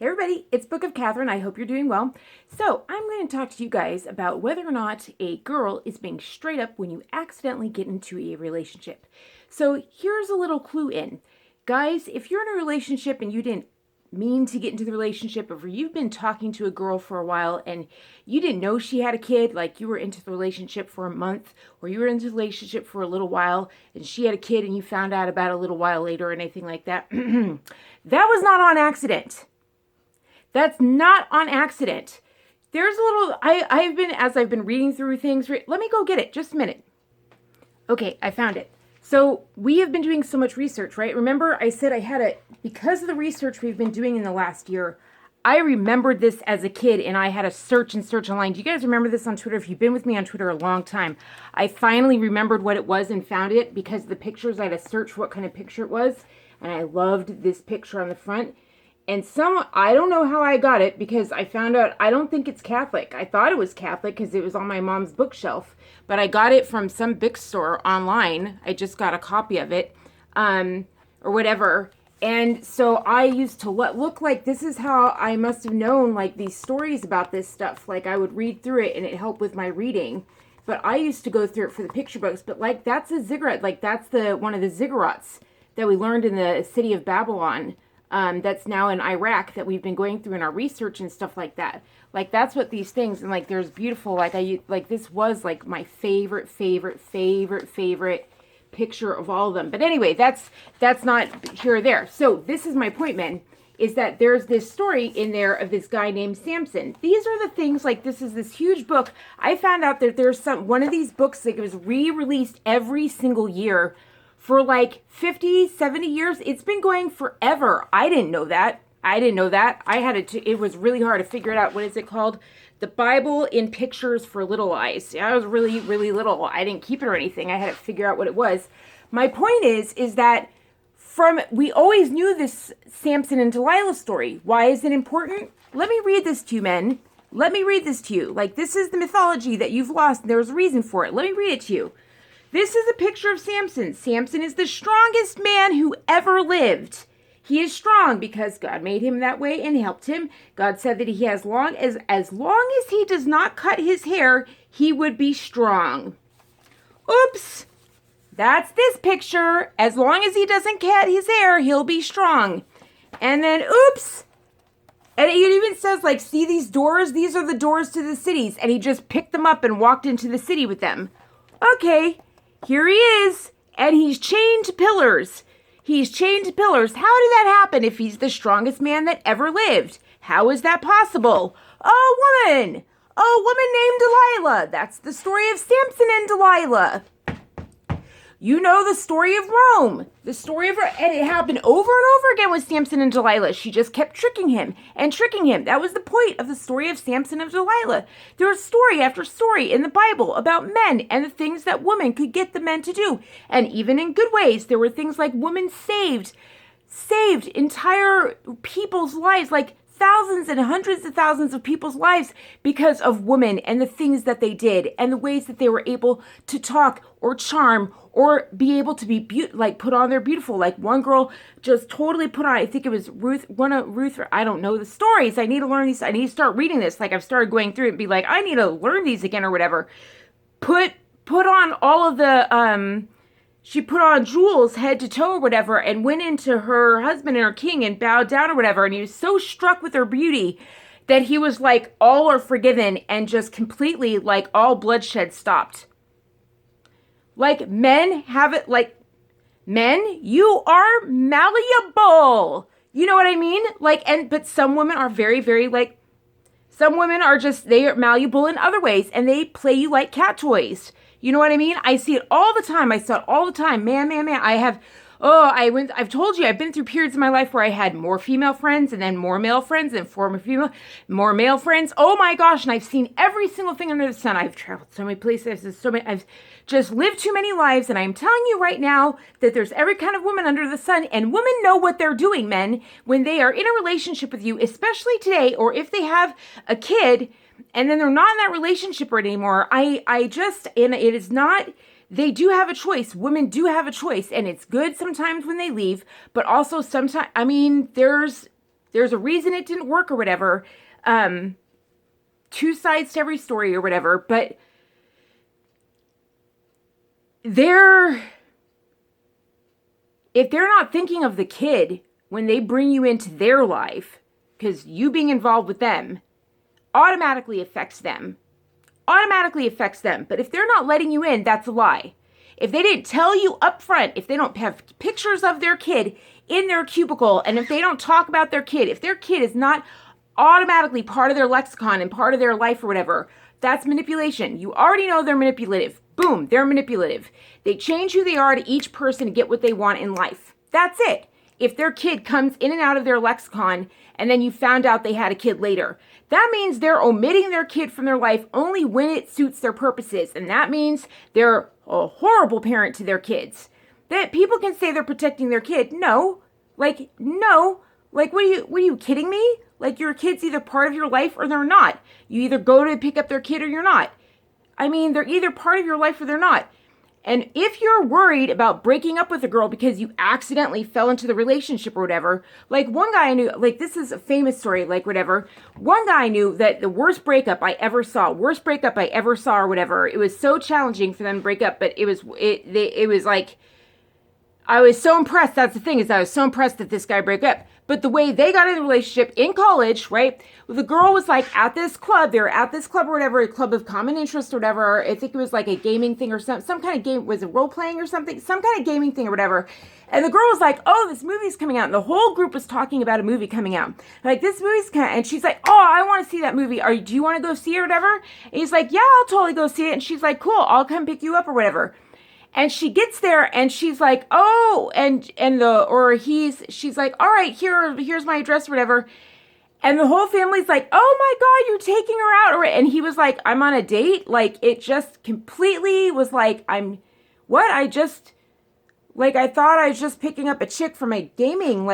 Hey everybody, it's Book of Katherine. I hope you're doing well. So, I'm going to talk to you guys about whether or not a girl is being straight up when you accidentally get into a relationship. So, here's a little clue in. Guys, if you're in a relationship and you didn't mean to get into the relationship, or you've been talking to a girl for a while and you didn't know she had a kid, like you were into the relationship for a month, or you were into the relationship for a little while and she had a kid and you found out about it a little while later or anything like that, that was not on accident. That's not on accident. There's a little, I've been reading through things, let me go get it, just a minute. Okay, I found it. So we have been doing so much research, right? Remember I said because of the research we've been doing in the last year, I remembered this as a kid and I had to search online. Do you guys remember this on Twitter? If you've been with me on Twitter a long time, I finally remembered what it was and found it because the pictures, I had to search what kind of picture it was. And I loved this picture on the front. And I don't know how I got it because I found out, I don't think it's Catholic. I thought it was Catholic because it was on my mom's bookshelf, but I got it from some bookstore online. I just got a copy of it, or whatever. And so I used to look like, this is how I must have known like these stories about this stuff. Like I would read through it and it helped with my reading, but I used to go through it for the picture books. But like that's a ziggurat, like that's one of the ziggurats that we learned in the city of Babylon. That's now in Iraq that we've been going through in our research and stuff like that. Like that's what these things, and like there's beautiful, like this was like my favorite picture of all of them. But anyway, that's not here or there. So this is my point, men, is that there's this story in there of this guy named Samson. These are the things, like this is this huge book. I found out that there's one of these books, like it was re-released every single year for like 50, 70 years. It's been going forever. I didn't know that. It was really hard to figure it out. What is it called? The Bible in Pictures for Little Eyes. I was really, really little. I didn't keep it or anything. I had to figure out what it was. My point is that we always knew this Samson and Delilah story. Why is it important? Let me read this to you, men. Let me read this to you. Like this is the mythology that you've lost. And there's a reason for it. Let me read it to you. This is a picture of Samson. Samson is the strongest man who ever lived. He is strong because God made him that way and helped him. God said that he as long as he does not cut his hair, he would be strong. Oops. That's this picture. As long as he doesn't cut his hair, he'll be strong. And then, oops. And it even says, like, see these doors? These are the doors to the cities. And he just picked them up and walked into the city with them. Okay. Here he is, and he's chained to pillars. He's chained to pillars. How did that happen if he's the strongest man that ever lived? How is that possible? A woman named Delilah. That's the story of Samson and Delilah. You know the story of Rome. The story of her, and it happened over and over again with Samson and Delilah. She just kept tricking him and tricking him. That was the point of the story of Samson and Delilah. There was story after story in the Bible about men and the things that women could get the men to do. And even in good ways, there were things like women saved entire people's lives, like thousands and hundreds of thousands of people's lives because of women and the things that they did and the ways that they were able to talk or charm or be able to be put on their beautiful. Like one girl just totally put on, I think it was Ruth, I don't know the stories. I need to learn these. I need to start reading this. Like I've started going through it and be like, I need to learn these again or whatever. Put on all of the, she put on jewels head to toe or whatever and went into her husband and her king and bowed down or whatever. And he was so struck with her beauty that he was like, all are forgiven, and just completely like all bloodshed stopped. Like men have it, like men, you are malleable. You know what I mean? Like, but some women are very, very like, some women are just, they are malleable in other ways and they play you like cat toys. You know what I mean? I see it all the time. I saw it all the time. Man. I've told you, I've been through periods in my life where I had more female friends and then more male friends and more male friends. Oh my gosh. And I've seen every single thing under the sun. I've traveled so many places. I've just lived too many lives. And I'm telling you right now that there's every kind of woman under the sun, and women know what they're doing, men, when they are in a relationship with you, especially today, or if they have a kid, and then they're not in that relationship anymore. And it is not, they do have a choice. Women do have a choice, and it's good sometimes when they leave, but also sometimes, I mean, there's There's a reason it didn't work or whatever. Two sides to every story or whatever, but if they're not thinking of the kid when they bring you into their life, because you being involved with them automatically affects them. But if they're not letting you in, that's a lie. If they didn't tell you up front, if they don't have pictures of their kid in their cubicle, and if they don't talk about their kid, if their kid is not automatically part of their lexicon and part of their life or whatever, that's manipulation. You already know they're manipulative. Boom, they're manipulative. They change who they are to each person to get what they want in life. That's it. If their kid comes in and out of their lexicon and then you found out they had a kid later, that means they're omitting their kid from their life only when it suits their purposes. And that means they're a horrible parent to their kids. That people can say they're protecting their kid. No. No. What are you kidding me? Like, your kid's either part of your life or they're not. You either go to pick up their kid or you're not. I mean, they're either part of your life or they're not. And if you're worried about breaking up with a girl because you accidentally fell into the relationship or whatever, like one guy I knew, like this is a famous story, like whatever. One guy I knew that the worst breakup I ever saw or whatever, it was so challenging for them to break up, but it was like, I was so impressed. That's the thing, is I was so impressed that this guy broke up. But the way they got in the relationship in college, right? The girl was like at this club. They were at this club or whatever, a club of common interest or whatever. I think it was like a gaming thing or some kind of game. Was it role playing or something? Some kind of gaming thing or whatever. And the girl was like, "Oh, this movie's coming out." And the whole group was talking about a movie coming out. Like, this movie's coming out. And she's like, "Oh, I want to see that movie. Do you want to go see it or whatever?" And he's like, "Yeah, I'll totally go see it." And she's like, "Cool, I'll come pick you up or whatever." And she gets there and she's like, "Oh," she's like, "All right, here's my address or whatever." And the whole family's like, "Oh my God, you're taking her out." And he was like, "I'm on a date." Like, it just completely was like, I thought I was just picking up a chick from a gaming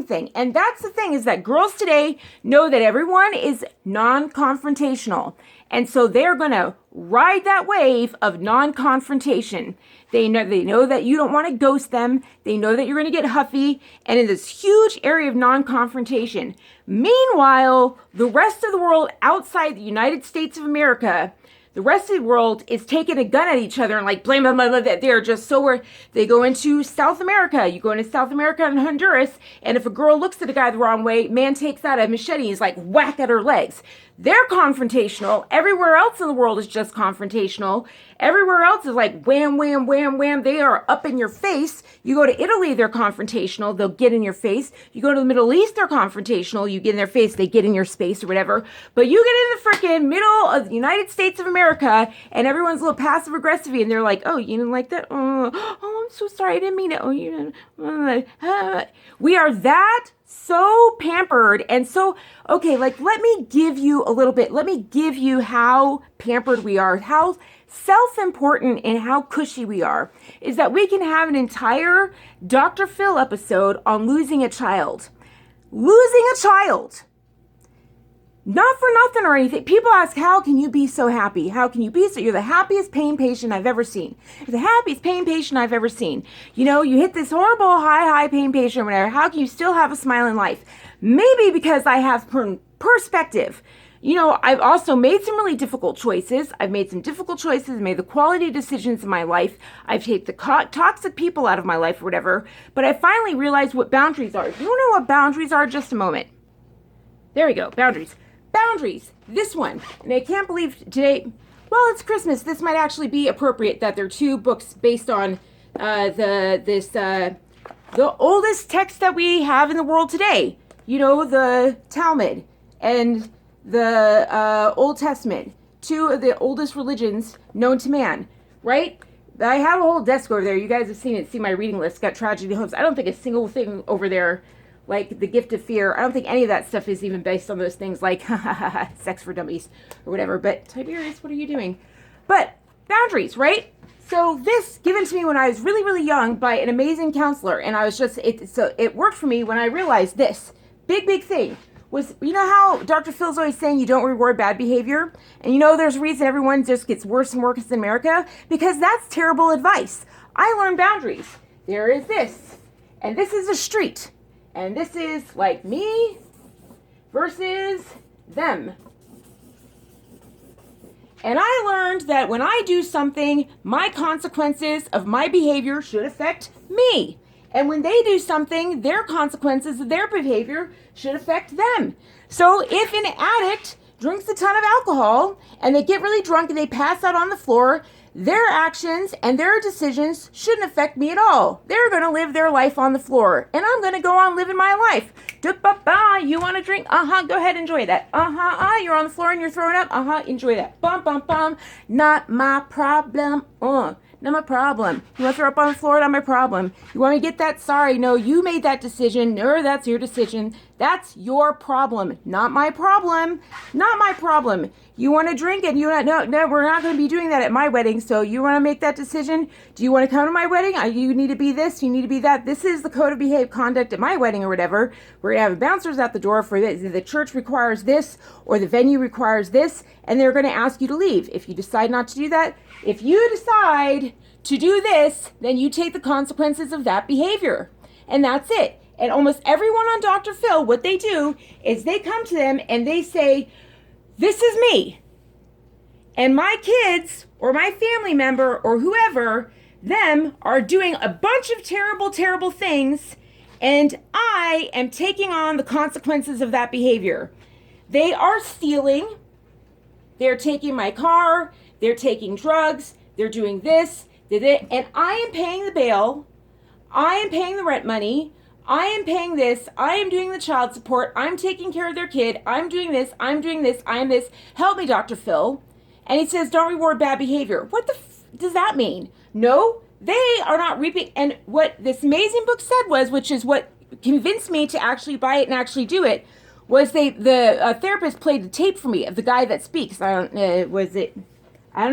thing. And that's the thing, is that girls today know that everyone is non-confrontational. And so they're going to ride that wave of non-confrontation. They know that you don't want to ghost them. They know that you're going to get huffy, and in this huge area of non-confrontation. Meanwhile, the rest of the world outside the United States of America, the rest of the world is taking a gun at each other and like blame them. They're just so they go into South America. You go into South America and Honduras, and if a girl looks at a guy the wrong way, man takes out a machete and is like whack at her legs. They're confrontational. Everywhere else in the world is just confrontational. Everywhere else is like wham, wham, wham, wham. They are up in your face. You go to Italy, they're confrontational. They'll get in your face. You go to the Middle East, they're confrontational. You get in their face, they get in your space or whatever. But you get in the freaking middle of the United States of America, and everyone's a little passive aggressive, and they're like, "Oh, you didn't like that? Oh, I'm so sorry. I didn't mean it. Oh, you didn't." We are that so pampered and so, okay, like, let me give you a little bit. Let me give you how pampered we are, how self-important and how cushy we are, is that we can have an entire Dr. Phil episode on losing a child. Losing a child. Not for nothing or anything. People ask, how can you be so happy? How can you be so? You're the happiest pain patient I've ever seen. You're the happiest pain patient I've ever seen. You know, you hit this horrible high pain patient or whatever. How can you still have a smile in life? Maybe because I have perspective. You know, I've also made some really difficult choices. I've made some difficult choices, made the quality decisions in my life. I've taken the toxic people out of my life or whatever. But I finally realized what boundaries are. You know what boundaries are? Just a moment. There we go. Boundaries. Boundaries. This one. And I can't believe today, well, it's Christmas. This might actually be appropriate that there are two books based on the oldest text that we have in the world today. You know, the Talmud and the Old Testament. Two of the oldest religions known to man. Right? I have a whole desk over there. You guys have seen it. See my reading list. Got tragedy homes. I don't think a single thing over there, like the Gift of Fear, I don't think any of that stuff is even based on those things like Sex for Dummies or whatever. But Tiberius, what are you doing? But boundaries, right? So this given to me when I was really, really young by an amazing counselor. And I was just, it worked for me when I realized this big thing was, you know how Dr. Phil's always saying you don't reward bad behavior? And you know there's a reason everyone just gets worse and worse in America? Because that's terrible advice. I learned boundaries. There is this. And this is a street. And this is like me versus them. And I learned that when I do something, my consequences of my behavior should affect me. And when they do something, their consequences of their behavior should affect them. So if an addict drinks a ton of alcohol and they get really drunk and they pass out on the floor, their actions and their decisions shouldn't affect me at all. They're going to live their life on the floor, and I'm going to go on living my life. You want to drink? Go ahead, enjoy that. You're on the floor and you're throwing up? Enjoy that. Bum. Not my problem. Not my problem. You want to throw up on the floor? Not my problem. You want me to get that? Sorry, no, you made that decision. No, that's your decision. That's your problem. Not my problem. Not my problem. You want to drink it? No, we're not going to be doing that at my wedding. So you want to make that decision? Do you want to come to my wedding? You need to be this. You need to be that. This is the code of conduct at my wedding or whatever. We're going to have bouncers at the door for this. The church requires this or the venue requires this, and they're going to ask you to leave. If you decide not to do that, if you decide to do this, then you take the consequences of that behavior. And that's it. And almost everyone on Dr. Phil, what they do is they come to them and they say, this is me. And my kids or my family member or whoever, them are doing a bunch of terrible, terrible things. And I am taking on the consequences of that behavior. They are stealing. They're taking my car. They're taking drugs. They're doing this. And I am paying the bail. I am paying the rent money. I am paying this. I am doing the child support. I'm taking care of their kid. I'm doing this. I'm doing this. I'm this. Help me, Dr. Phil. And he says, don't reward bad behavior. What the does that mean? No, they are not reaping. And what this amazing book said was, which is what convinced me to actually buy it and actually do it, was the therapist played the tape for me of the guy that speaks. I don't know, I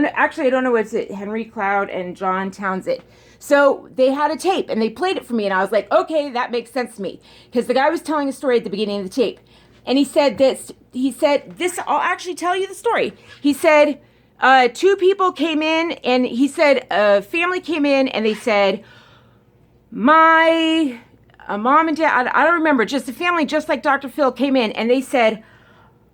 don't know, was it Henry Cloud and John Townsend? So they had a tape and they played it for me, and I was like, okay, that makes sense to me. Because the guy was telling a story at the beginning of the tape. And he said this, I'll actually tell you the story. He said, two people came in, and he said a family came in and they said, my mom and dad, I don't remember, just a family just like Dr. Phil came in and they said,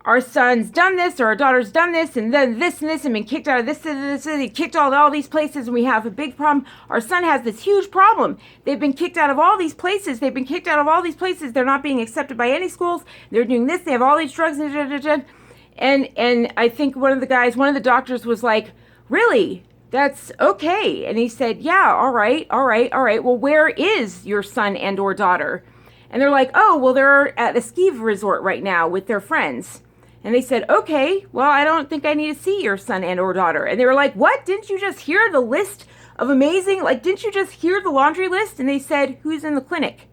our son's done this, or our daughter's done this, and then this and this, and been kicked out of this, he kicked out of all these places, and we have a big problem. Our son has this huge problem. They've been kicked out of all these places. They're not being accepted by any schools. They're doing this. They have all these drugs, and I think one of the doctors was like, really? That's okay. And he said, yeah, all right. Well, where is your son and or daughter? And they're like, oh, well, they're at a ski resort right now with their friends. And they said, okay, well, I don't think I need to see your son and or daughter. And they were like, what? Didn't you just hear the list of didn't you just hear the laundry list? And they said, who's in the clinic?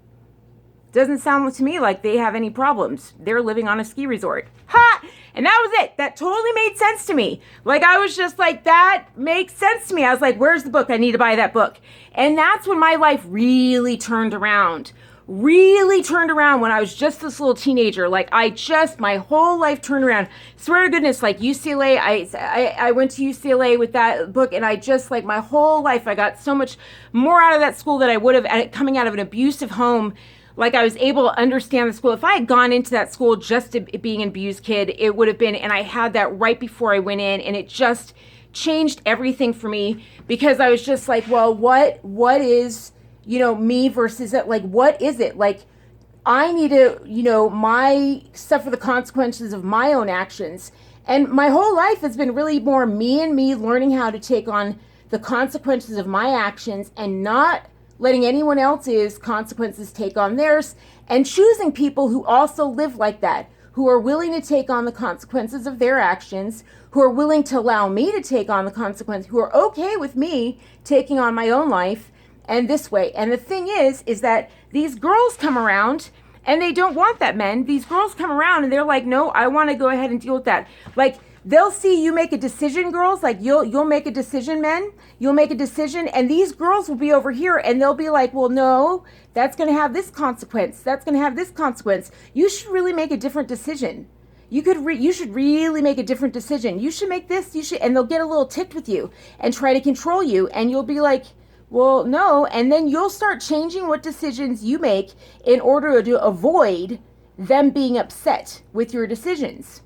Doesn't sound to me like they have any problems. They're living on a ski resort. Ha! And that was it. That totally made sense to me. Like, I was just like, that makes sense to me. I was like, where's the book? I need to buy that book. And that's when my life really turned around. When I was just this little teenager. Like, my whole life turned around. Swear to goodness, like UCLA, I went to UCLA with that book, and I just, like, my whole life, I got so much more out of that school that I would have coming out of an abusive home. Like, I was able to understand the school. If I had gone into that school just to being an abused kid, it would have been, and I had that right before I went in, and it just changed everything for me, because I was just like, well, what is, me versus it? Like, what is it? Like, I need to, my suffer the consequences of my own actions. And my whole life has been really more me and me learning how to take on the consequences of my actions and not letting anyone else's consequences take on theirs, and choosing people who also live like that, who are willing to take on the consequences of their actions, who are willing to allow me to take on the consequence, who are okay with me taking on my own life and this way. And the thing is that these girls come around and they don't want that, men. These girls come around and they're like, no, I want to go ahead and deal with that. Like, they'll see you make a decision, girls. Like, you'll make a decision, men. You'll make a decision, and these girls will be over here, and they'll be like, well, no, that's going to have this consequence. That's going to have this consequence. You should really make a different decision. You should really make a different decision. You should make this. And they'll get a little ticked with you and try to control you, and you'll be like, well, no. And then you'll start changing what decisions you make in order to avoid them being upset with your decisions.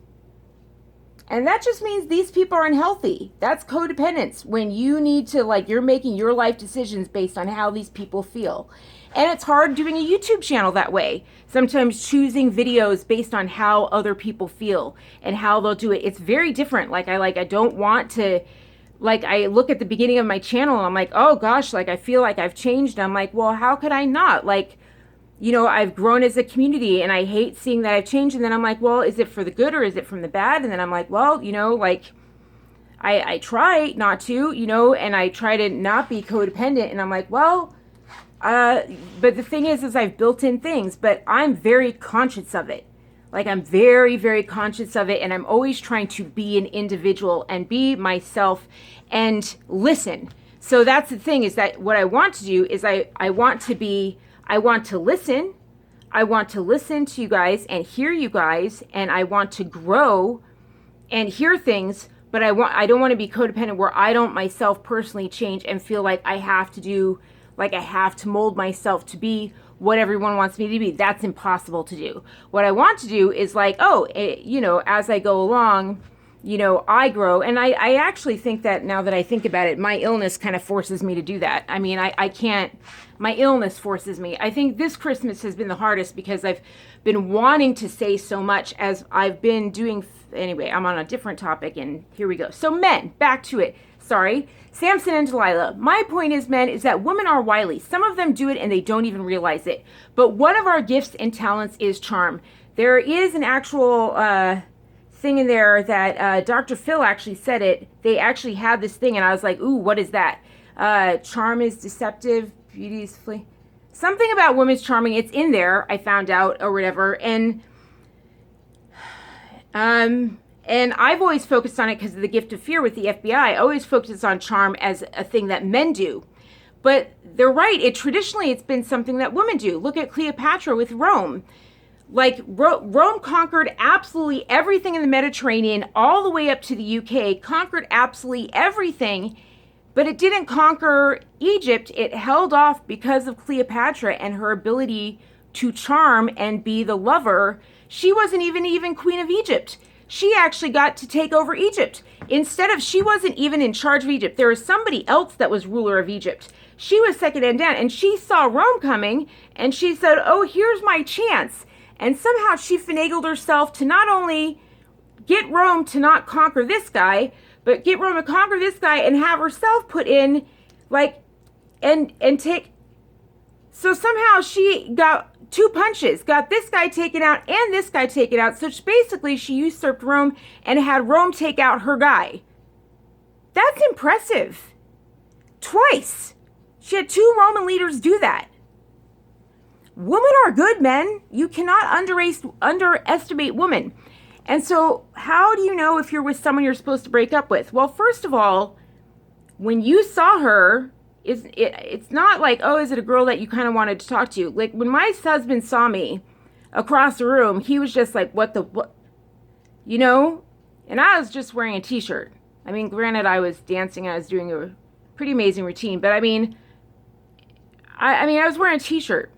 And that just means these people are unhealthy. That's codependence, when you need to, like, you're making your life decisions based on how these people feel. And it's hard doing a YouTube channel that way. Sometimes choosing videos based on how other people feel and how they'll do it. It's very different. I don't want to, I look at the beginning of my channel and I'm like, oh gosh, I feel like I've changed. I'm like, well, how could I not? I've grown as a community and I hate seeing that I've changed. And then I'm like, well, is it for the good or is it from the bad? And then I'm like, well, I try not to, and I try to not be codependent. And I'm like, well, but the thing is I've built in things, but I'm very conscious of it. I'm very, very conscious of it. And I'm always trying to be an individual and be myself and listen. So that's the thing, is that what I want to do is I want to listen. I want to listen to you guys and hear you guys. And I want to grow and hear things, but I don't want to be codependent where I don't myself personally change and feel like I have to mold myself to be what everyone wants me to be. That's impossible to do. What I want to do is as I go along, I grow. And I actually think that, now that I think about it, my illness kind of forces me to do that. I mean, I can't, my illness forces me. I think this Christmas has been the hardest because I've been wanting to say so much as I've been doing. Anyway, I'm on a different topic and here we go. So men, back to it. Sorry. Samson and Delilah. My point is, men, is that women are wily. Some of them do it and they don't even realize it. But one of our gifts and talents is charm. There is an actual thing in there that Dr. Phil actually said it. They actually had this thing and I was like, ooh, what is that? Charm is deceptive, beauty is flee. Something about women's charming. It's in there, I found out, or whatever. And I've always focused on it because of the gift of fear with the FBI. I always focus on charm as a thing that men do. But they're right. Traditionally, it's been something that women do. Look at Cleopatra with Rome. Rome conquered absolutely everything in the Mediterranean, all the way up to the UK, conquered absolutely everything, but it didn't conquer Egypt. It held off because of Cleopatra and her ability to charm and be the lover. She wasn't even queen of Egypt. She actually got to take over Egypt. She wasn't even in charge of Egypt. There was somebody else that was ruler of Egypt. She was second and down, and she saw Rome coming, and she said, oh, here's my chance. And somehow she finagled herself to not only get Rome to not conquer this guy, but get Rome to conquer this guy and have herself put in, and take. So somehow she got 2 punches, got this guy taken out and this guy taken out. So basically she usurped Rome and had Rome take out her guy. That's impressive. Twice. She had 2 Roman leaders do that. Women are good, men. You cannot underestimate women. And so how do you know if you're with someone you're supposed to break up with? Well, first of all, when you saw her, it's not like, oh, is it a girl that you kind of wanted to talk to? When my husband saw me across the room, he was just like, what? And I was just wearing a t-shirt. I mean, granted, I was dancing, I was doing a pretty amazing routine, but I mean, I was wearing a t-shirt.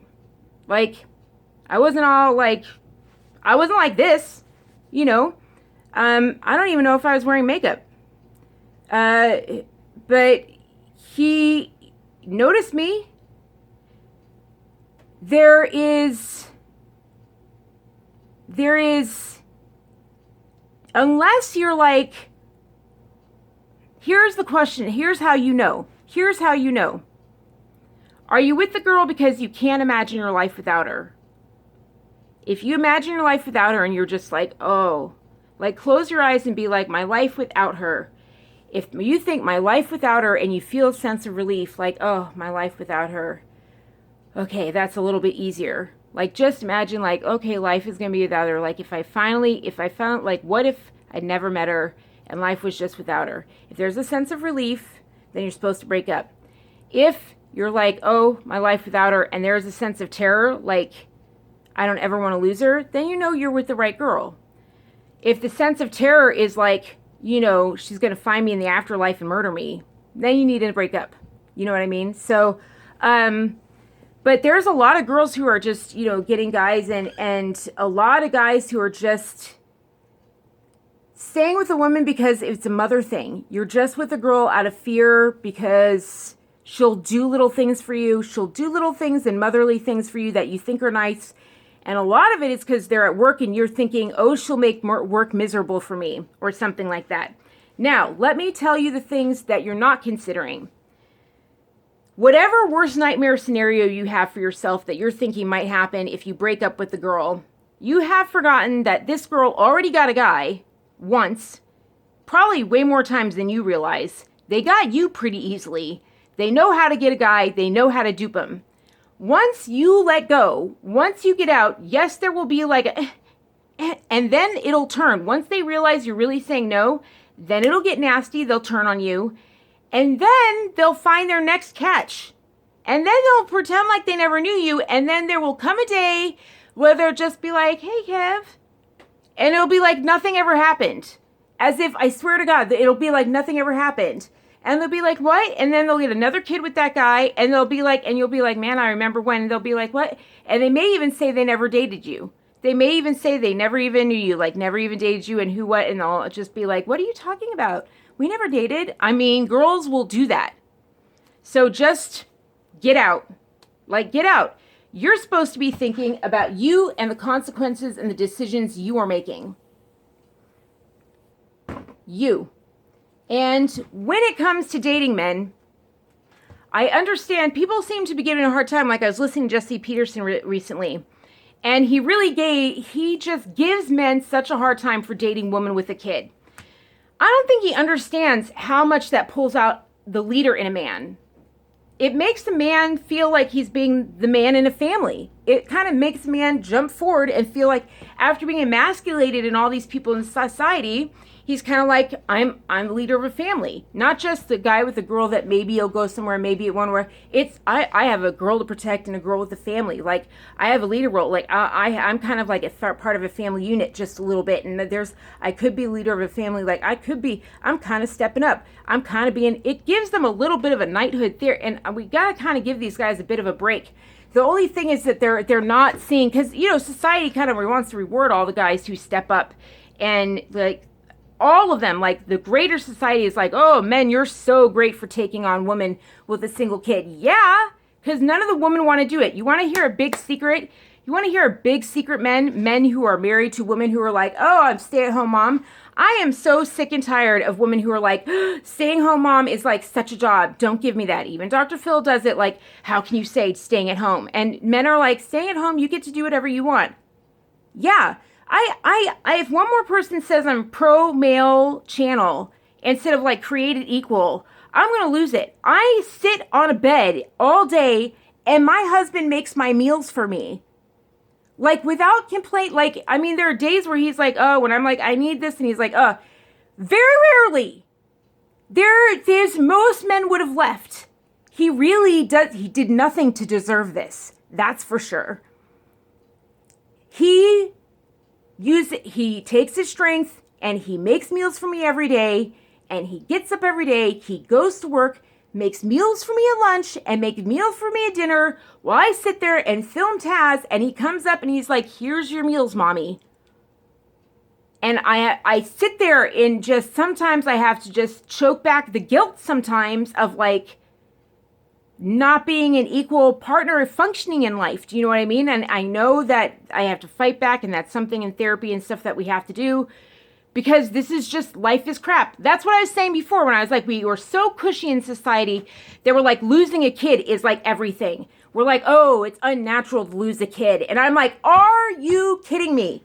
I wasn't like this, I don't even know if I was wearing makeup. But he noticed me. There is, unless you're here's the question. Here's how you know. Are you with the girl because you can't imagine your life without her? If you imagine your life without her and you're just close your eyes and be like, my life without her. If you think my life without her and you feel a sense of relief, oh, my life without her. Okay, that's a little bit easier. Just imagine okay, life is going to be without her. If I found, what if I'd never met her and life was just without her? If there's a sense of relief, then you're supposed to break up. If you're oh, my life without her, and there's a sense of terror, I don't ever want to lose her, then you're with the right girl. If the sense of terror is she's going to find me in the afterlife and murder me, then you need to break up. You know what I mean? So, But there's a lot of girls who are just, getting guys, and a lot of guys who are just staying with a woman because it's a mother thing. You're just with a girl out of fear because she'll do little things for you. She'll do little things and motherly things for you that you think are nice. And a lot of it is because they're at work and you're thinking, oh, she'll make work miserable for me or something like that. Now, let me tell you the things that you're not considering. Whatever worst nightmare scenario you have for yourself that you're thinking might happen if you break up with the girl, you have forgotten that this girl already got a guy once, probably way more times than you realize. They got you pretty easily. They know how to get a guy. They know how to dupe him. Once you let go, once you get out, yes, there will be like and then it'll turn. Once they realize you're really saying no, then it'll get nasty. They'll turn on you. And then they'll find their next catch. And then they'll pretend like they never knew you. And then there will come a day where they'll just be like, hey, Kev. And it'll be like nothing ever happened. As if, I swear to God, it'll be like nothing ever happened. And they'll be like, what? And then they'll get another kid with that guy. And they'll be like, and you'll be like, man, I remember when. And they'll be like, what? And they may even say they never dated you. They may even say they never even knew you, like never even dated you and who, what. And they'll just be like, what are you talking about? We never dated. I mean, girls will do that. So just get out. Like, get out. You're supposed to be thinking about you and the consequences and the decisions you are making. You. And when it comes to dating men, I understand people seem to be giving a hard time. Like I was listening to Jesse Peterson recently. And he just gives men such a hard time for dating women with a kid. I don't think he understands how much that pulls out the leader in a man. It makes the man feel like he's being the man in a family. It kind of makes a man jump forward and feel like after being emasculated in all these people in society, he's kind of like, I'm the leader of a family. Not just the guy with a girl that maybe he'll go somewhere, maybe it won't work. It's, I have a girl to protect and a girl with a family. Like, I have a leader role. Like, I'm kind of like part of a family unit just a little bit. And I could be leader of a family. Like, I'm kind of stepping up. I'm kind of it gives them a little bit of a knighthood there. And we got to kind of give these guys a bit of a break. The only thing is that they're not seeing, because, society kind of wants to reward all the guys who step up and, like, all of them, like the greater society is like, oh, men, you're so great for taking on women with a single kid. Yeah, because none of the women want to do it. You want to hear a big secret? You want to hear a big secret, men who are married to women who are like, oh, I'm stay-at-home mom. I am so sick and tired of women who are like, staying-home mom is like such a job. Don't give me that. Even Dr. Phil does it like, how can you say staying at home? And men are like, staying at home, you get to do whatever you want. Yeah. If one more person says I'm pro male channel instead of like created equal, I'm going to lose it. I sit on a bed all day and my husband makes my meals for me. Like without complaint. Like, I mean, there are days where he's like, oh, when I'm like, I need this. And he's like, very rarely. There's most men would have left. He really does. He did nothing to deserve this. That's for sure. He takes his strength and he makes meals for me every day, and he gets up every day, he goes to work, makes meals for me at lunch and makes meals for me at dinner while I sit there and film Taz, and he comes up and he's like, here's your meals, mommy. And I sit there and just, sometimes I have to just choke back the guilt sometimes of like, not being an equal partner functioning in life. Do you know what I mean? And I know that I have to fight back, and that's something in therapy and stuff that we have to do, because this is just, life is crap. That's what I was saying before when I was like, we were so cushy in society that we're like, losing a kid is like everything. We're like, oh, it's unnatural to lose a kid. And I'm like, are you kidding me?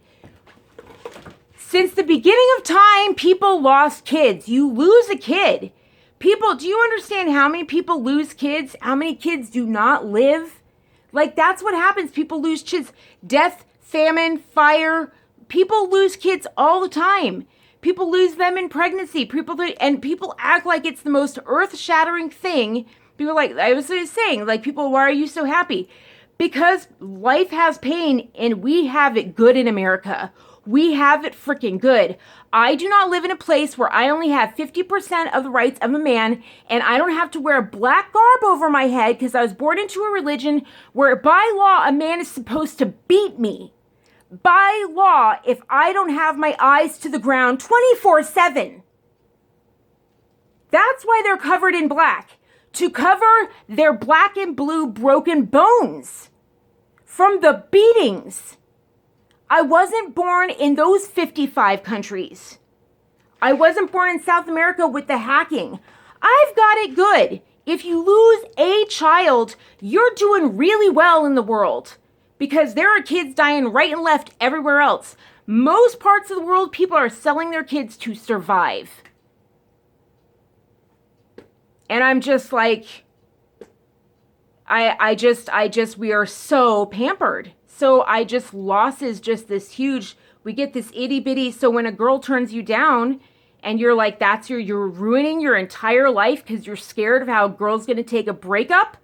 Since the beginning of time, people lost kids. You lose a kid. People, do you understand how many people lose kids? How many kids do not live? Like, that's what happens. People lose kids. Death, famine, fire. People lose kids all the time. People lose them in pregnancy. And people act like it's the most earth-shattering thing. People like, I was saying, like, people, why are you so happy? Because life has pain and we have it good in America. We have it freaking good. I do not live in a place where I only have 50% of the rights of a man, and I don't have to wear a black garb over my head because I was born into a religion where by law a man is supposed to beat me. By law, if I don't have my eyes to the ground 24/7. That's why they're covered in black. To cover their black and blue broken bones from the beatings. I wasn't born in those 55 countries. I wasn't born in South America with the hacking. I've got it good. If you lose a child, you're doing really well in the world because there are kids dying right and left everywhere else. Most parts of the world, people are selling their kids to survive. And I'm just like, we are so pampered. So loss is just this huge, we get this itty bitty. So when a girl turns you down and you're like, you're ruining your entire life because you're scared of how a girl's going to take a breakup.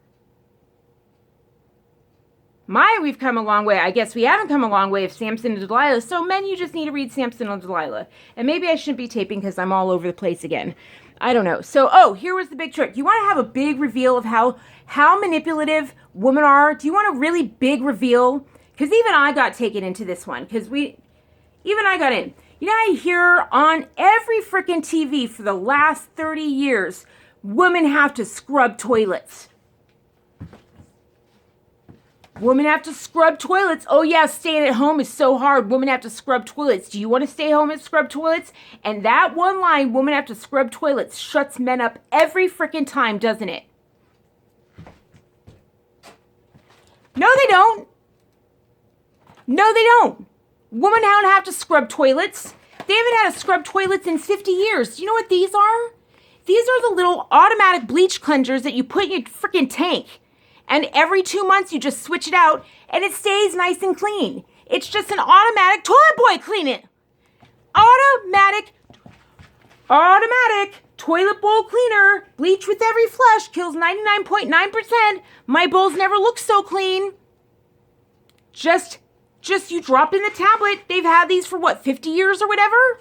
We've come a long way. I guess we haven't come a long way of Samson and Delilah. So men, you just need to read Samson and Delilah. And maybe I shouldn't be taping because I'm all over the place again. I don't know. So, here was the big trick. You want to have a big reveal of how manipulative women are? Do you want a really big reveal? Because even I got taken into this one. Even I got in. You know, I hear on every freaking TV for the last 30 years, women have to scrub toilets. Women have to scrub toilets. Oh yeah, staying at home is so hard. Women have to scrub toilets. Do you want to stay home and scrub toilets? And that one line, women have to scrub toilets, shuts men up every freaking time, doesn't it? No, they don't. No, they don't. Women don't have to scrub toilets. They haven't had to scrub toilets in 50 years. Do you know what these are? These are the little automatic bleach cleansers that you put in your freaking tank. And every 2 months you just switch it out and it stays nice and clean. It's just an automatic toilet boy cleaning. Automatic toilet bowl cleaner. Bleach with every flush kills 99.9%. My bowls never look so clean. Just you drop in the tablet. They've had these for 50 years or whatever?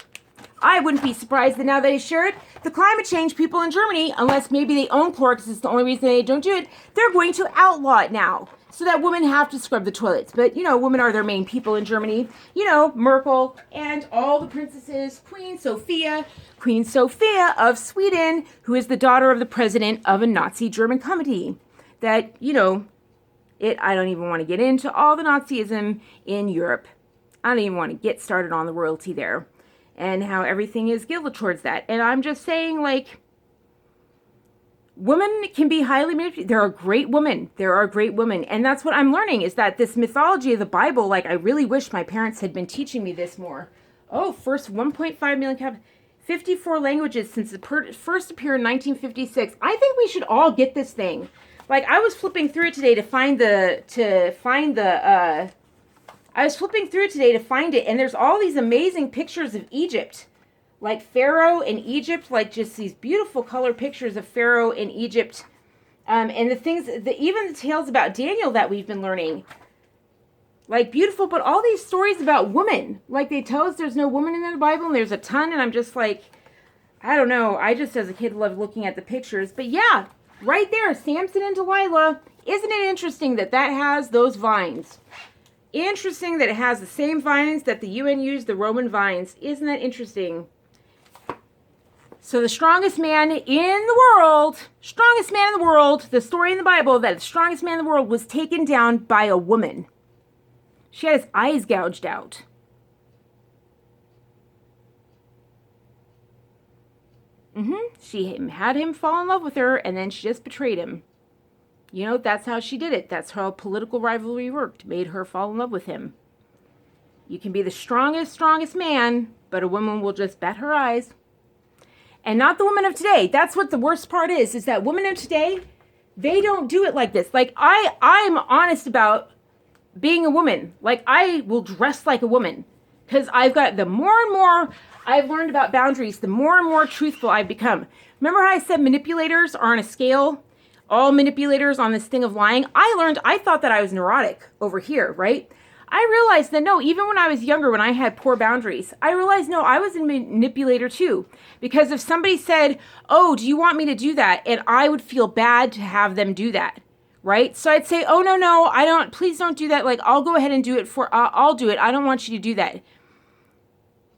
I wouldn't be surprised that now that I share it, the climate change people in Germany, unless maybe they own Clorox, it's the only reason they don't do it, they're going to outlaw it now so that women have to scrub the toilets. But, women are their main people in Germany. Merkel and all the princesses, Queen Sophia of Sweden, who is the daughter of the president of a Nazi German company. That, I don't even want to get into all the Nazism in Europe. I don't even want to get started on the royalty there. And how everything is guilty towards that. And I'm just saying, women can be highly manipulated. There are great women. And that's what I'm learning, is that this mythology of the Bible, I really wish my parents had been teaching me this more. First 1.5 million, 54 languages since it first appeared in 1956. I think we should all get this thing. I was flipping through it today to find it, and there's all these amazing pictures of Egypt, Pharaoh in Egypt, just these beautiful color pictures of Pharaoh in Egypt, and the things, even the tales about Daniel that we've been learning, beautiful, but all these stories about women, they tell us there's no woman in the Bible, and there's a ton, and I'm just I don't know, I just as a kid loved looking at the pictures, but yeah, right there, Samson and Delilah. Isn't it interesting that has those vines? Interesting that it has the same vines that the UN used, the Roman vines. Isn't that interesting? So the strongest man in the world, the story in the Bible that the strongest man in the world was taken down by a woman. She had his eyes gouged out. She had him fall in love with her, and then she just betrayed him. That's how she did it. That's how political rivalry worked. Made her fall in love with him. You can be the strongest man, but a woman will just bat her eyes. And not the women of today. That's what the worst part is that women of today, they don't do it like this. I'm honest about being a woman. I will dress like a woman. Because the more and more I've learned about boundaries, the more and more truthful I've become. Remember how I said manipulators are on a scale? All manipulators on this thing of lying. I thought that I was neurotic over here, right? I realized that no, even when I was younger, when I had poor boundaries, I realized no, I was a manipulator too. Because if somebody said, oh, do you want me to do that? And I would feel bad to have them do that. Right? So I'd say, oh, no, I don't, please don't do that. Like, I'll go ahead and do it I'll do it. I don't want you to do that.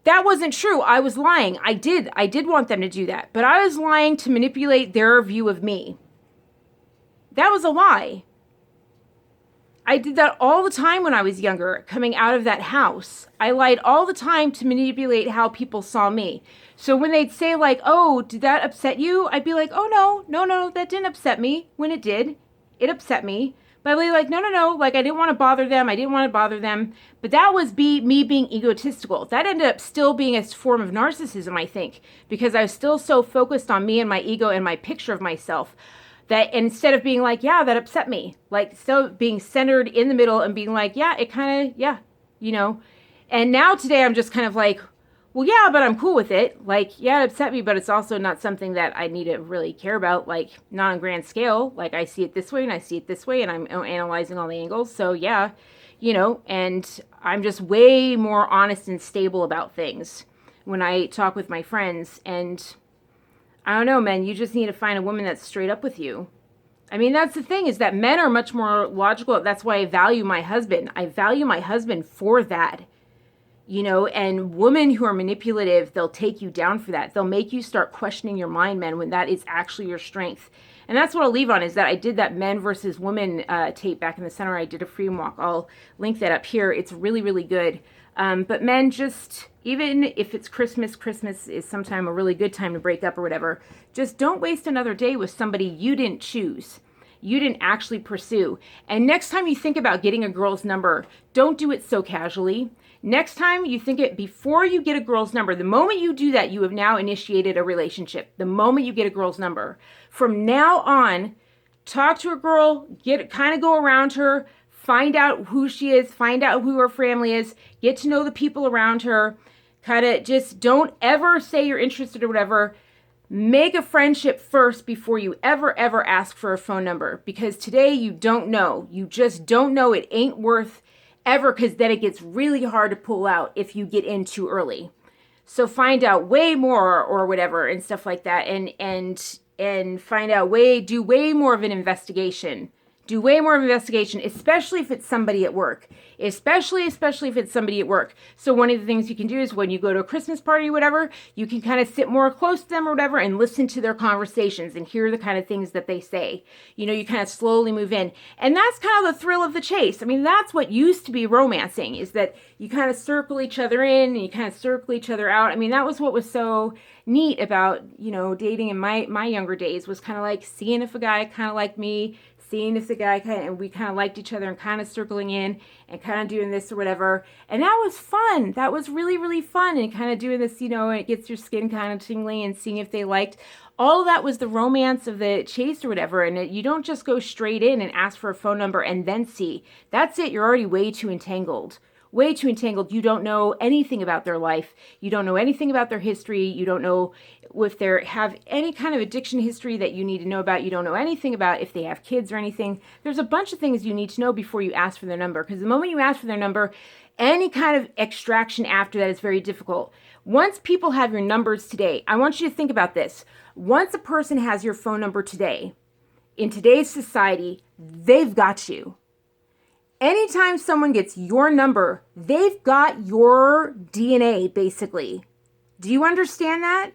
That wasn't true. I was lying. I did want them to do that. But I was lying to manipulate their view of me. That was a lie. I did that all the time when I was younger, coming out of that house. I lied all the time to manipulate how people saw me. So when they'd say like, oh, did that upset you? I'd be like, oh, no, that didn't upset me. When it did, it upset me. But I'd be like, no, like I didn't want to bother them. But that was me being egotistical. That ended up still being a form of narcissism, I think, because I was still so focused on me and my ego and my picture of myself. That instead of being like, yeah, that upset me, like still being centered in the middle and being like, yeah, it kind of, yeah, you know. And now today I'm just kind of like, well, yeah, but I'm cool with it. Like, yeah, it upset me, but it's also not something that I need to really care about, like not on grand scale. Like I see it this way and I see it this way and I'm analyzing all the angles. So yeah, you know, and I'm just way more honest and stable about things when I talk with my friends. And I don't know, men, you just need to find a woman that's straight up with you. I mean, that's the thing, is that men are much more logical. That's why I value my husband. I value my husband for that. You know, and women who are manipulative, they'll take you down for that. They'll make you start questioning your mind, men, when that is actually your strength. And that's what I'll leave on, is that I did that men versus women tape back in the center. I did a freedom walk. I'll link that up here. It's really, really good. But men, just, even if it's Christmas is sometime a really good time to break up or whatever, just don't waste another day with somebody you didn't choose. You didn't actually pursue. And next time you think about getting a girl's number, don't do it so casually. Next time you think it, before you get a girl's number, the moment you do that, you have now initiated a relationship. The moment you get a girl's number. From now on, talk to a girl, kind of go around her, find out who she is, find out who her family is, get to know the people around her, kind of just don't ever say you're interested or whatever. Make a friendship first before you ever ask for a phone number, because today you don't know. You just don't know. It ain't worth ever, because then it gets really hard to pull out if you get in too early. So find out way more or whatever and stuff like that, and find out do way more of an investigation. Do way more investigation, especially if it's somebody at work. Especially if it's somebody at work. So one of the things you can do is when you go to a Christmas party or whatever, you can kind of sit more close to them or whatever and listen to their conversations and hear the kind of things that they say. You know, you kind of slowly move in. And that's kind of the thrill of the chase. I mean, that's what used to be romancing, is that you kind of circle each other in and you kind of circle each other out. I mean, that was what was so neat about, you know, dating in my younger days, was kind of like seeing if a guy kind of liked me, seeing if the guy and we kind of liked each other and kind of circling in and kind of doing this or whatever. And that was fun. That was really, really fun. And kind of doing this, you know, and it gets your skin kind of tingling and seeing if they liked. All of that was the romance of the chase or whatever. And you don't just go straight in and ask for a phone number and then see. That's it. You're already way too entangled. Way too entangled. You don't know anything about their life. You don't know anything about their history. You don't know if they have any kind of addiction history that you need to know about. You don't know anything about if they have kids or anything. There's a bunch of things you need to know before you ask for their number, because the moment you ask for their number, any kind of extraction after that is very difficult. Once people have your numbers today, I want you to think about this. Once a person has your phone number today, in today's society, they've got you. Anytime someone gets your number, they've got your DNA, basically. Do you understand that?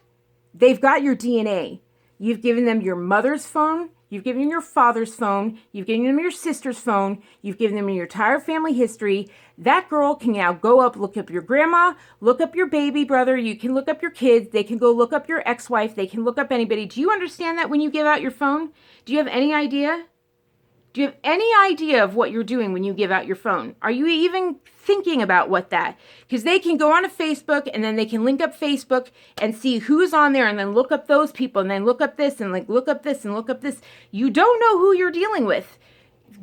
They've got your DNA. You've given them your mother's phone. You've given them your father's phone. You've given them your sister's phone. You've given them your entire family history. That girl can now go up, look up your grandma, look up your baby brother. You can look up your kids. They can go look up your ex-wife. They can look up anybody. Do you understand that when you give out your phone? Do you have any idea? Do you have any idea of what you're doing when you give out your phone? Are you even thinking about what that? Because they can go on to Facebook and then they can link up Facebook and see who's on there and then look up those people and then look up this and like look up this and look up this. You don't know who you're dealing with.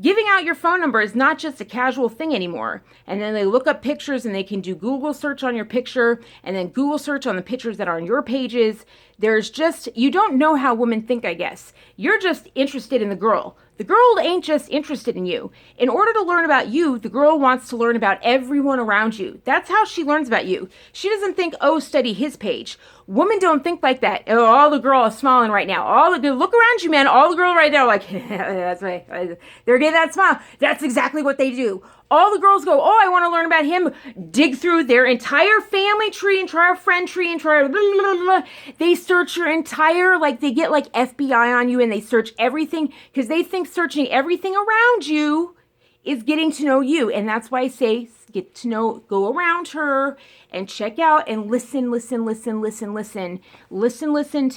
Giving out your phone number is not just a casual thing anymore. And then they look up pictures and they can do Google search on your picture and then Google search on the pictures that are on your pages. There's just, you don't know how women think, I guess. You're just interested in the girl. The girl ain't just interested in you. In order to learn about you, the girl wants to learn about everyone around you. That's how she learns about you. She doesn't think, oh, study his page. Women don't think like that. Oh, all the girls are smiling right now. Look around you, man. All the girls right now are like, that's right. They're getting that smile. That's exactly what they do. All the girls go, oh, I want to learn about him. Dig through their entire family tree, entire friend tree, entire blah, blah, blah. They search your entire, like they get like FBI on you and they search everything because they think searching everything around you is getting to know you. And that's why I say get to know, go around her and check out and listen to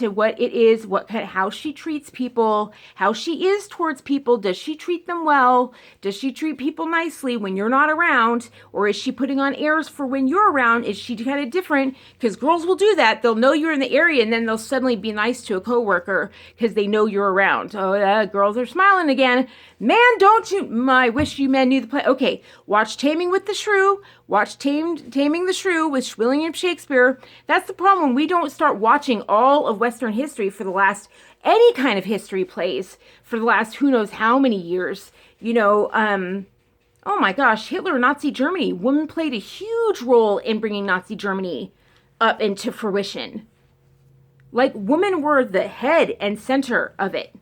what it is, how she treats people, how she is towards people. Does she treat them well? Does she treat people nicely when you're not around? Or is she putting on airs for when you're around? Is she kind of different? Because girls will do that. They'll know you're in the area and then they'll suddenly be nice to a coworker because they know you're around. Oh, girls are smiling again. Man, don't you? I wish you men knew the play. Okay, watch Taming with the Shrew. Watch Taming the Shrew with William Shakespeare. That's the problem. We don't start watching all of Western history for the last, any kind of history plays for the last who knows how many years. Oh my gosh, Hitler, Nazi Germany. Women played a huge role in bringing Nazi Germany up into fruition. Like, women were the head and center of it.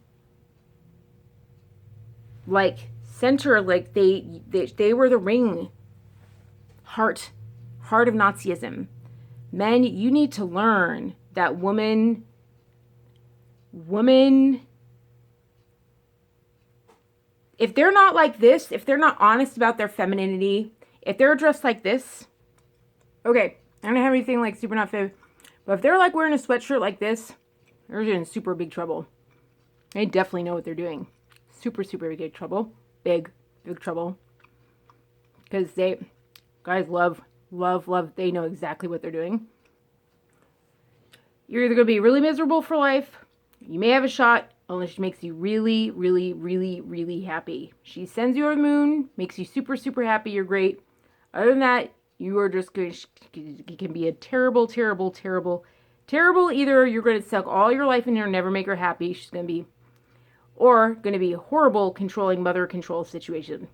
Like, center, like they were the ring, heart of Nazism. Men, you need to learn that woman, if they're not like this, if they're not honest about their femininity, if they're dressed like this, okay, I don't have anything like super not fib, but if they're like wearing a sweatshirt like this, they're in super big trouble. They definitely know what they're doing. Super big trouble. Big trouble. Because guys love, they know exactly what they're doing. You're either going to be really miserable for life, you may have a shot, unless she makes you really happy. She sends you over the moon, makes you super happy, you're great. Other than that, you are just going to, it can be a terrible, either you're going to suck all your life in her and never make her happy, she's going to be, or going to be a horrible controlling mother control situation.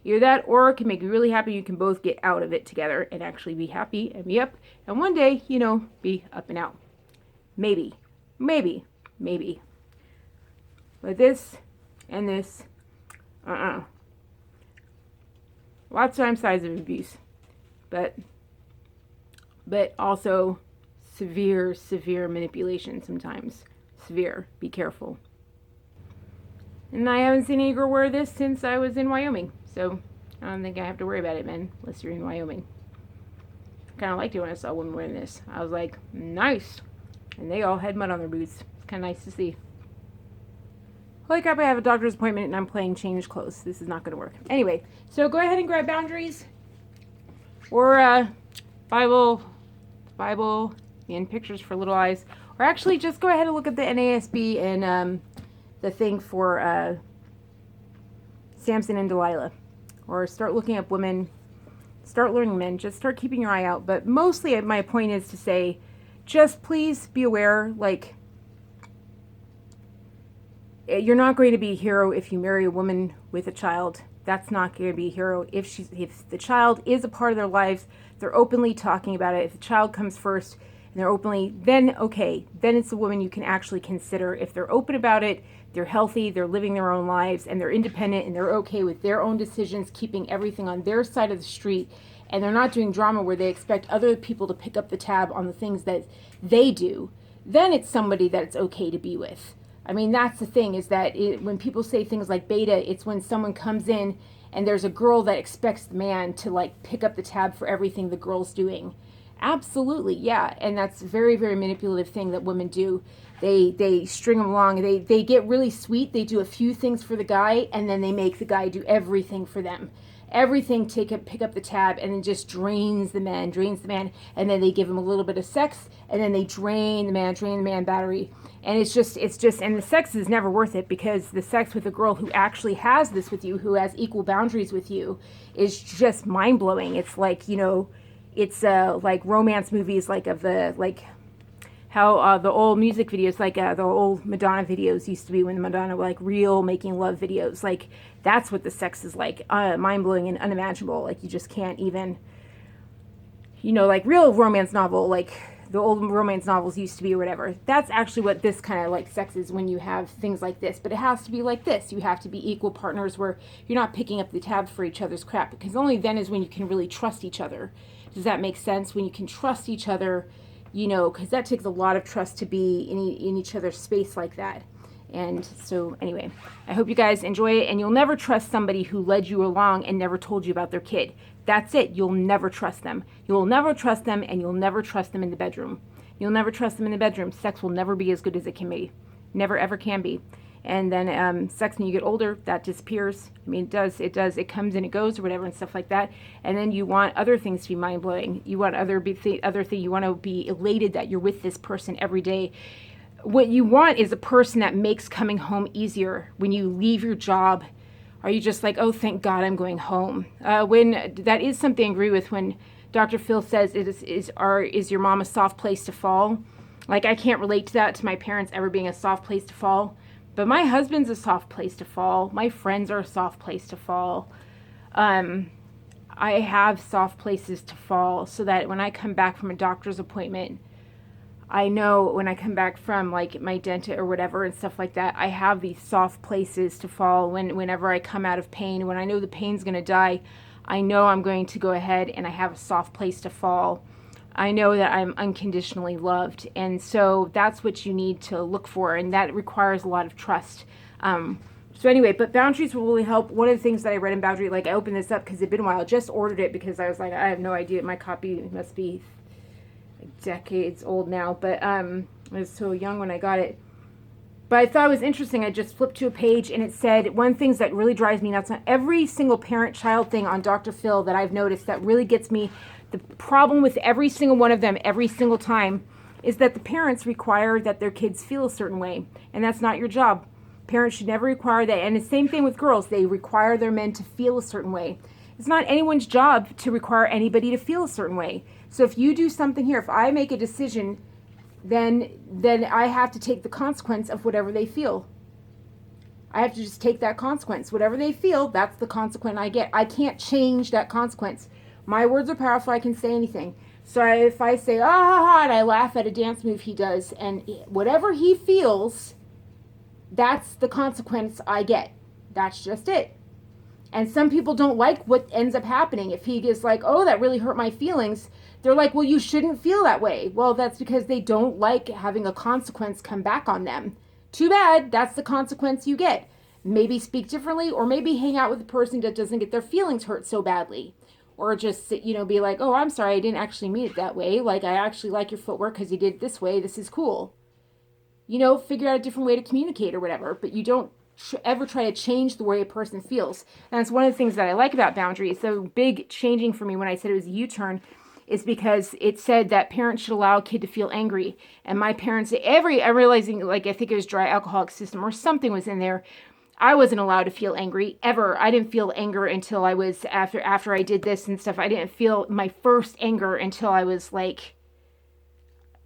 Either that or it can make you really happy. You can both get out of it together and actually be happy and be up. And one day, be up and out. Maybe. But this and this, lots of times signs of abuse. But also severe manipulation sometimes. Severe. Be careful. And I haven't seen any girl wear this since I was in Wyoming. So I don't think I have to worry about it, man, unless you're in Wyoming. I kind of liked it when I saw women wearing this. I was like, nice. And they all had mud on their boots. It's kind of nice to see. Holy crap, I have a doctor's appointment and I'm playing change clothes. This is not going to work. Anyway, so go ahead and grab Boundaries. Or Bible and Pictures for Little Eyes. Or actually, just go ahead and look at the NASB and the thing for Samson and Delilah. Or start looking up women, start learning men, just start keeping your eye out. But mostly my point is to say, just please be aware, like, you're not going to be a hero if you marry a woman with a child. That's not going to be a hero. If the child is a part of their lives, they're openly talking about it. If the child comes first and they're openly, then okay, then it's a woman you can actually consider. If they're open about it, they're healthy, they're living their own lives, and they're independent, and they're okay with their own decisions, keeping everything on their side of the street, and they're not doing drama where they expect other people to pick up the tab on the things that they do, then it's somebody that it's okay to be with. I mean, that's the thing, is that when people say things like beta, it's when someone comes in and there's a girl that expects the man to, like, pick up the tab for everything the girl's doing. Absolutely, yeah, and that's a very manipulative thing that women do. They string them along. They get really sweet. They do a few things for the guy, and then they make the guy do everything for them. Everything, pick up the tab, and then just drains the man, and then they give him a little bit of sex, and then they drain the man battery. And it's just, and the sex is never worth it, because the sex with a girl who actually has this with you, who has equal boundaries with you, is just mind-blowing. It's like, it's like romance movies, like of the, like, how the old music videos, like the old Madonna videos used to be, when Madonna were like real making love videos. Like, that's what the sex is like. Mind-blowing and unimaginable. Like, you just can't even, like real romance novel, like the old romance novels used to be or whatever. That's actually what this kind of like sex is, when you have things like this. But it has to be like this. You have to be equal partners where you're not picking up the tab for each other's crap, because only then is when you can really trust each other. Does that make sense? When you can trust each other, because that takes a lot of trust to be in each other's space like that. And so anyway, I hope you guys enjoy it, and you'll never trust somebody who led you along and never told you about their kid. That's it. You'll never trust them. You'll never trust them, and you'll never trust them in the bedroom. You'll never trust them in the bedroom. Sex will never be as good as it can be. Never, ever can be. And then sex, when you get older, that disappears. I mean, it does. It comes and it goes or whatever and stuff like that. And then you want other things to be mind-blowing. You want other thing. You want to be elated that you're with this person every day. What you want is a person that makes coming home easier. When you leave your job, are you just like, oh, thank God I'm going home? When that is something I agree with, when Dr. Phil says, is your mom a soft place to fall? Like, I can't relate to that, to my parents ever being a soft place to fall. But my husband's a soft place to fall. My friends are a soft place to fall. I have soft places to fall, so that when I come back from a doctor's appointment, I know when I come back from like my dentist or whatever and stuff like that, I have these soft places to fall. Whenever I come out of pain, when I know the pain's going to die, I know I'm going to go ahead and I have a soft place to fall. I know that I'm unconditionally loved. And so that's what you need to look for. And that requires a lot of trust. So anyway, but boundaries will really help. One of the things that I read in Boundary, like I opened this up because it'd been a while. I just ordered it because I was like, I have no idea. My copy must be decades old now, but I was so young when I got it. But I thought it was interesting. I just flipped to a page and it said, one of the things that really drives me nuts on every single parent-child thing on Dr. Phil that I've noticed that really gets me, the problem with every single one of them every single time, is that the parents require that their kids feel a certain way, and that's not your job. Parents should never require that. And the same thing with girls. They require their men to feel a certain way. It's not anyone's job to require anybody to feel a certain way. So if you do something here, if I make a decision, then I have to take the consequence of whatever they feel. I have to just take that consequence. Whatever they feel, that's the consequence I get. I can't change that consequence. My words are powerful. I can say anything. So if I say, ah, ha, ha, and I laugh at a dance move he does, and whatever he feels, that's the consequence I get. That's just it. And some people don't like what ends up happening. If he gets like, oh, that really hurt my feelings, they're like, well, you shouldn't feel that way. Well, that's because they don't like having a consequence come back on them. Too bad. That's the consequence you get. Maybe speak differently, or maybe hang out with a person that doesn't get their feelings hurt so badly. Or just, be like, oh, I'm sorry, I didn't actually mean it that way. Like, I actually like your footwork because you did it this way. This is cool. Figure out a different way to communicate or whatever. But you don't ever try to change the way a person feels. And that's one of the things that I like about boundaries. So big changing for me when I said it was a U-turn is because it said that parents should allow a kid to feel angry. And my parents, I'm realizing, like, I think it was dry alcoholic system or something was in there. I wasn't allowed to feel angry ever. I didn't feel anger until I was after I did this and stuff. I didn't feel my first anger until I was like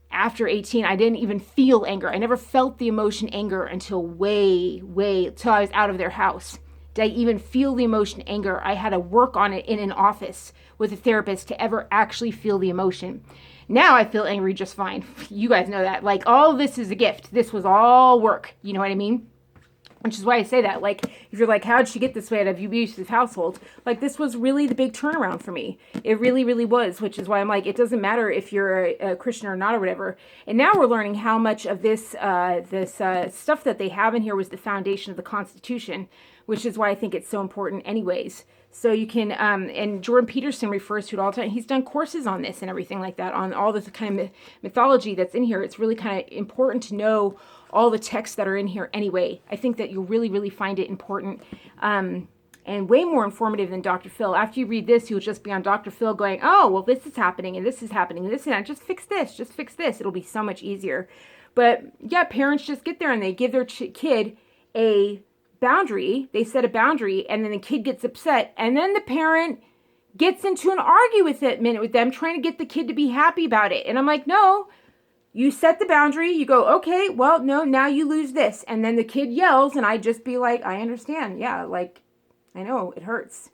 after 18. I didn't even feel anger. I never felt the emotion anger until till I was out of their house. Did I even feel the emotion anger? I had to work on it in an office with a therapist to ever actually feel the emotion. Now I feel angry just fine. You guys know that. Like, all this is a gift. This was all work. You know what I mean? Which is why I say that. Like, if you're like, how'd she get this way out of an abusive household? Like, this was really the big turnaround for me. It really, really was, which is why I'm like, it doesn't matter if you're a Christian or not or whatever. And now we're learning how much of this stuff that they have in here was the foundation of the Constitution, which is why I think it's so important anyways. So you can, and Jordan Peterson refers to it all the time. He's done courses on this and everything like that, on all this kind of mythology that's in here. It's really kind of important to know all the texts that are in here anyway. I think that you'll really, really find it important and way more informative than Dr. Phil. After you read this, you'll just be on Dr. Phil going, oh, well, this is happening and this is happening and this and that. Just fix this. It'll be so much easier. But yeah, parents just get there and they give their kid a boundary. They set a boundary and then the kid gets upset and then the parent gets into an argument with them, trying to get the kid to be happy about it. And I'm like, no, You set the boundary, you go, okay, well, no, now you lose this. And then the kid yells, and I'd just be like, I understand. Yeah, like, I know, it hurts.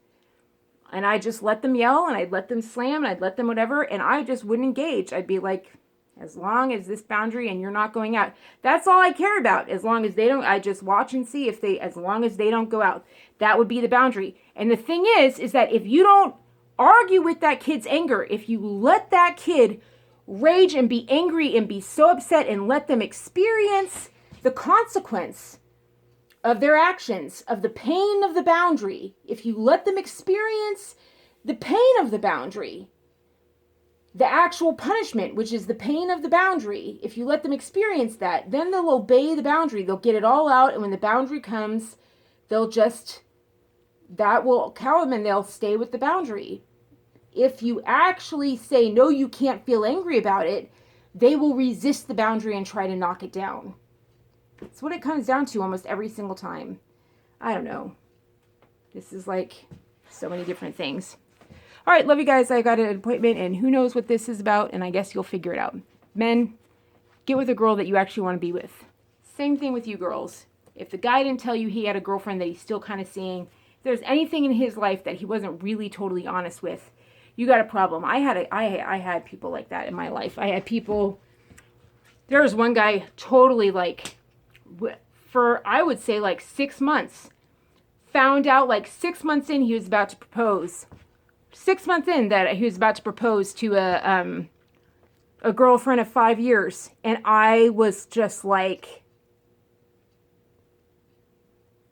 And I just let them yell, and I'd let them slam, and I'd let them whatever, and I just wouldn't engage. I'd be like, as long as this boundary and you're not going out, that's all I care about. As long as they don't, I just watch and see if they, as long as they don't go out, that would be the boundary. And the thing is that if you don't argue with that kid's anger, if you let that kid rage and be angry and be so upset and let them experience the consequence of their actions, of the pain of the boundary, if you let them experience the pain of the boundary, the actual punishment, which is the pain of the boundary, if you let them experience that, then they'll obey the boundary. They'll get it all out, and when the boundary comes, they'll just, that will cow them and they'll stay with the boundary. If you actually say, no, you can't feel angry about it, they will resist the boundary and try to knock it down. That's what it comes down to almost every single time. I don't know. This is like so many different things. All right, love you guys. I got an appointment, and who knows what this is about, and I guess you'll figure it out. Men, get with a girl that you actually want to be with. Same thing with you girls. If the guy didn't tell you he had a girlfriend that he's still kind of seeing, if there's anything in his life that he wasn't really totally honest with, you got a problem. I had people like that in my life. I had people, there was one guy totally like, for I would say like 6 months, found out like 6 months in he was about to propose. 6 months in that he was about to propose to a girlfriend of 5 years. And I was just like,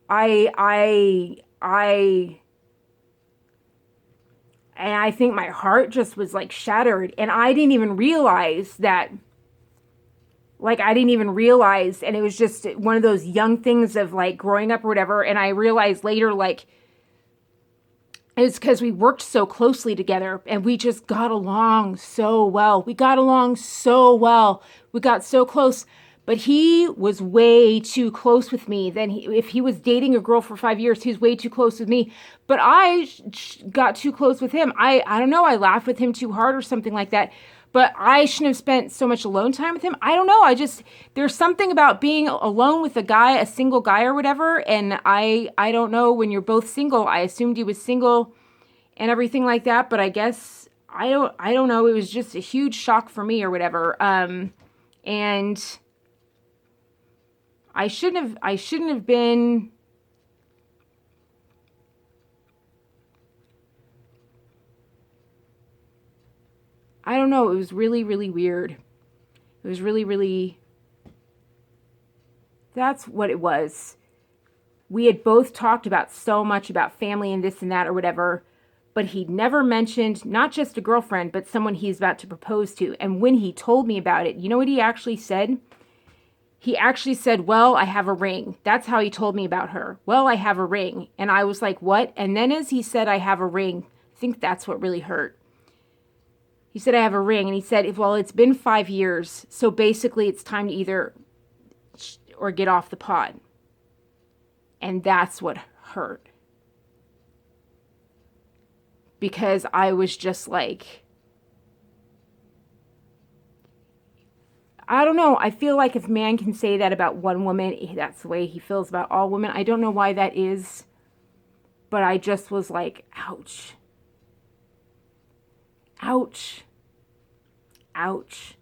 and I think my heart just was like shattered. And I didn't even realize that, like, I didn't even realize. And it was just one of those young things of like growing up or whatever. And I realized later, like, it was because we worked so closely together and we just got along so well. We got along so well. We got so close. But he was way too close with me. If he was dating a girl for 5 years, he was way too close with me. But I got too close with him. I don't know. I laughed with him too hard or something like that. But I shouldn't have spent so much alone time with him. I don't know. There's something about being alone with a guy, a single guy or whatever. And I don't know, when you're both single, I assumed he was single and everything like that. But I guess, I don't know. It was just a huge shock for me or whatever. And I shouldn't have been, I don't know. It was really, really weird. It was really, really, that's what it was. We had both talked about so much about family and this and that or whatever, but he never mentioned not just a girlfriend, but someone he's about to propose to. And when he told me about it, you know what he actually said? He actually said, well, I have a ring. That's how he told me about her. Well, I have a ring. And I was like, what? And then as he said, I have a ring, I think that's what really hurt. He said, I have a ring. And he said, well, it's been 5 years. So basically it's time to either or get off the pot. And that's what hurt. Because I was just like, I don't know. I feel like if man can say that about one woman, that's the way he feels about all women. I don't know why that is. But I just was like, ouch. Ouch. Ouch.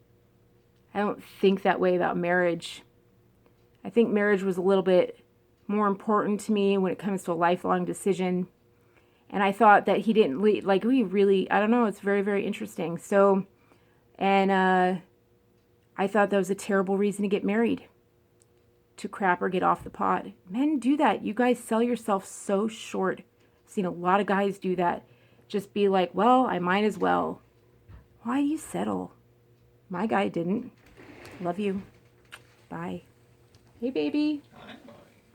I don't think that way about marriage. I think marriage was a little bit more important to me when it comes to a lifelong decision. And I thought that he didn't leave, like, we really, I don't know, it's very, very interesting. So, and I thought that was a terrible reason to get married. To crap or get off the pot. Men do that. You guys sell yourself so short. I've seen a lot of guys do that. Just be like, well, I might as well. Why do you settle? My guy didn't. Love you. Bye. Hey, baby.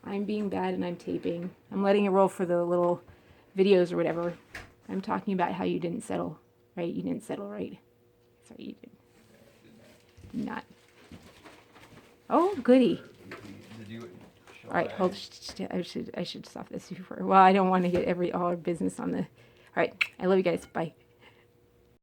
I'm being bad and I'm taping. I'm letting it roll for the little videos or whatever. I'm talking about how you didn't settle, right? You didn't settle, right? Sorry, you didn't. Not. Oh, goody. All right, hold. I should stop this before. Well, I don't want to get all our business on the. All right, I love you guys. Bye.